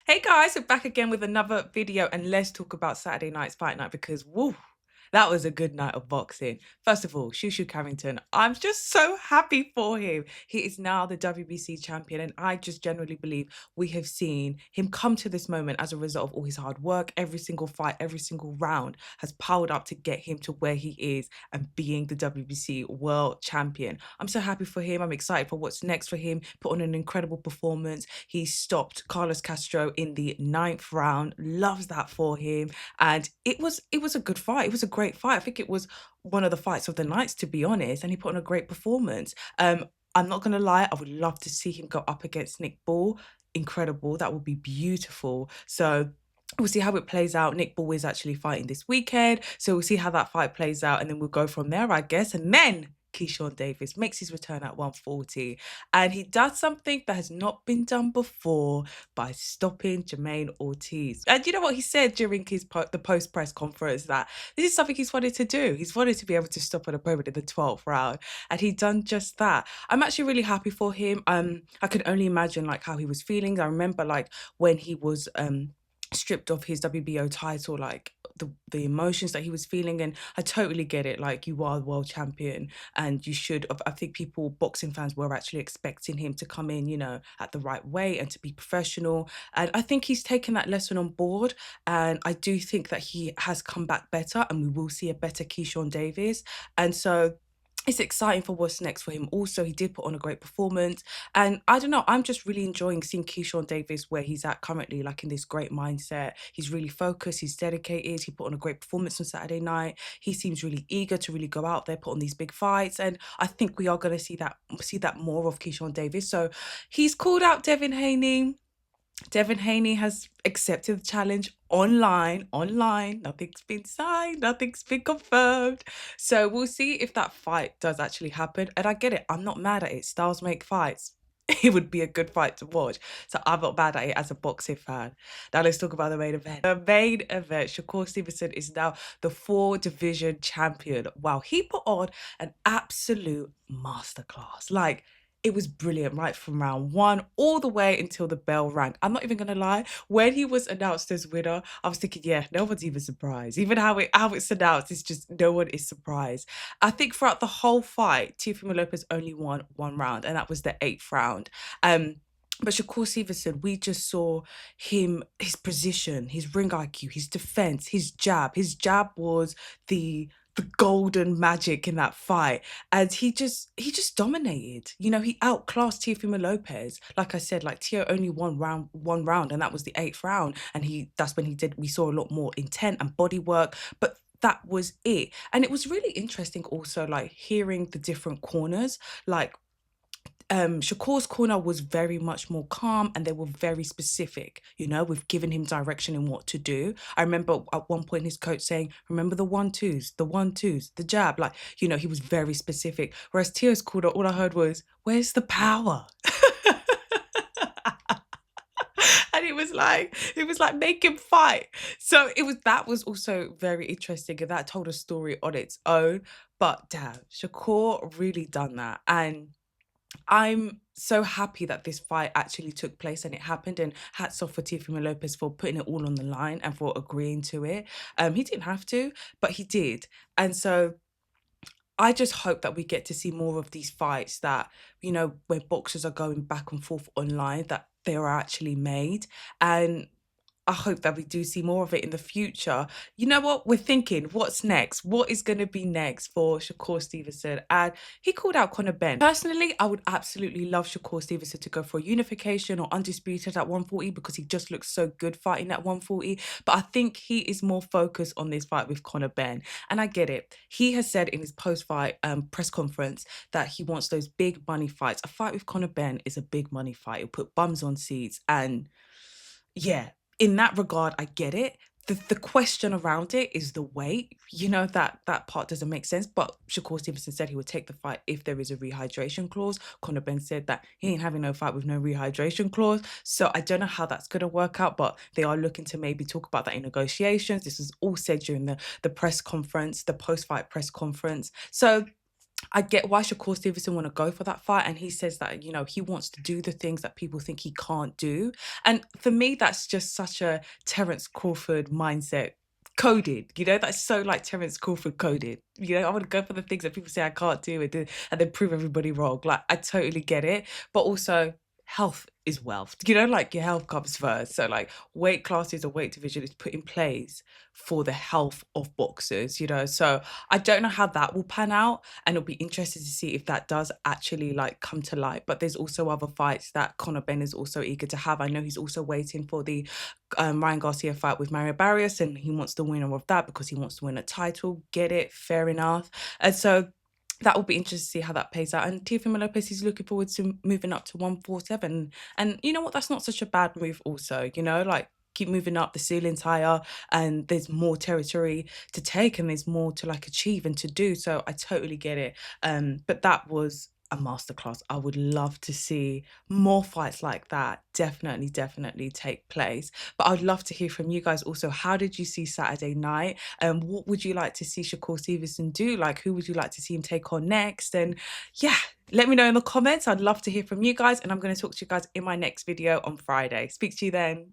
Hey guys, we're back again with another video and let's talk about Saturday night's fight night because woo, that was a good night of boxing. First of all, Shushu Carrington, I'm just so happy for him. He is now the WBC champion and I just generally believe we have seen him come to this moment as a result of all his hard work. Every single fight, every single round has piled up to get him to where he is and being the WBC world champion. I'm so happy for him. I'm excited for what's next for him. Put on an incredible performance. He stopped Carlos Castro in the ninth round. Loves that for him. And it was a good fight. It was a great fight. I think it was one of the fights of the nights, to be honest. And he put on a great performance. I'm not gonna lie, I would love to see him go up against Nick Ball. Incredible. That would be beautiful. So we'll see how it plays out. Nick Ball is actually fighting this weekend. So we'll see how that fight plays out. And then we'll go from there, I guess. And then Keyshawn Davis makes his return at 140. And he does something that has not been done before by stopping Jermaine Ortiz. And you know what he said during the post press conference, that this is something he's wanted to do. He's wanted to be able to stop an opponent in the 12th round, and he done just that. I'm actually really happy for him. I can only imagine like how he was feeling. I remember like when he was stripped of his WBO title, like the emotions that he was feeling, and I totally get it. Like, you are the world champion and you should have, I think people, boxing fans, were actually expecting him to come in, at the right way and to be professional, and I think he's taken that lesson on board, and I do think that he has come back better and we will see a better Keyshawn Davis. And so it's exciting for what's next for him. Also, he did put on a great performance. And I don't know, I'm just really enjoying seeing Keyshawn Davis where he's at currently, like in this great mindset. He's really focused, he's dedicated, he put on a great performance on Saturday night. He seems really eager to really go out there, put on these big fights. And I think we are going to see that more of Keyshawn Davis. So he's called out Devin Haney. Devin Haney has accepted the challenge online. Nothing's been signed, nothing's been confirmed. So we'll see if that fight does actually happen. And I get it, I'm not mad at it. Styles make fights. It would be a good fight to watch. So I'm not mad at it as a boxing fan. Now let's talk about the main event. The main event, Shakur Stevenson is now the 4 division champion. Wow, he put on an absolute masterclass. Like, it was brilliant right from round one all the way until the bell rang. I'm not even gonna lie. When he was announced as winner, I was thinking, yeah, no one's even surprised. Even how it's announced, it's just no one is surprised. I think throughout the whole fight, Teofimo Lopez only won one round, and that was the 8th round. But Shakur Stevenson, we just saw his position, his ring IQ, his defense, his jab. His jab was the golden magic in that fight, and he just dominated. He outclassed Teofimo Lopez. Like I said, like Teo only won one round, and that was the 8th round, and that's when we saw a lot more intent and body work, but that was it. And it was really interesting also, like, hearing the different corners. Like, Shakur's corner was very much more calm, and they were very specific, with giving him direction in what to do. I remember at one point his coach saying, remember the 1-2s, the jab. Like, he was very specific. Whereas Tio's corner, all I heard was, where's the power? And it was like make him fight. So that was also very interesting, and that told a story on its own. But damn, Shakur really done that. And I'm so happy that this fight actually took place and it happened, and hats off for Teofimo Lopez for putting it all on the line and for agreeing to it. He didn't have to, but he did. And so I just hope that we get to see more of these fights that, where boxers are going back and forth online, that they are actually made. And I hope that we do see more of it in the future. You know what? We're thinking, what's next? What is going to be next for Shakur Stevenson? And he called out Conor Benn. Personally, I would absolutely love Shakur Stevenson to go for unification or undisputed at 140, because he just looks so good fighting at 140. But I think he is more focused on this fight with Conor Benn. And I get it. He has said in his post-fight press conference that he wants those big money fights. A fight with Conor Benn is a big money fight. It'll put bums on seats. And yeah, in that regard, I get it. The question around it is the weight. That part doesn't make sense. But Shakur Stevenson said he would take the fight if there is a rehydration clause. Conor Benn said that he ain't having no fight with no rehydration clause. So I don't know how that's going to work out, but they are looking to maybe talk about that in negotiations. This was all said during the press conference, the post-fight press conference. So I get why Shakur Stevenson want to go for that fight, and he says that, you know, he wants to do the things that people think he can't do. And for me, that's just such a Terence Crawford mindset coded. You know, that's so like Terence Crawford coded. You know, I want to go for the things that people say I can't do, and then prove everybody wrong. Like, I totally get it, but also health is wealth. You know, like your health comes first. So like weight classes or weight division is put in place for the health of boxers, you know. So I don't know how that will pan out, and it'll be interesting to see if that does actually like come to light. But there's also other fights that Conor Ben is also eager to have. I know he's also waiting for the Ryan Garcia fight with Mario Barrios, and he wants the winner of that because he wants to win a title. Get it? Fair enough. And so that will be interesting to see how that plays out. And Teofimo Lopez is looking forward to moving up to 147. And you know what? That's not such a bad move also, you know, like keep moving up, the ceiling's higher, and there's more territory to take, and there's more to like achieve and to do. So I totally get it. But that was a masterclass. I would love to see more fights like that definitely take place. But I'd love to hear from you guys also. How did you see Saturday night? And what would you like to see Shakur Stevenson do? Like, who would you like to see him take on next? And yeah, let me know in the comments. I'd love to hear from you guys. And I'm going to talk to you guys in my next video on Friday. Speak to you then.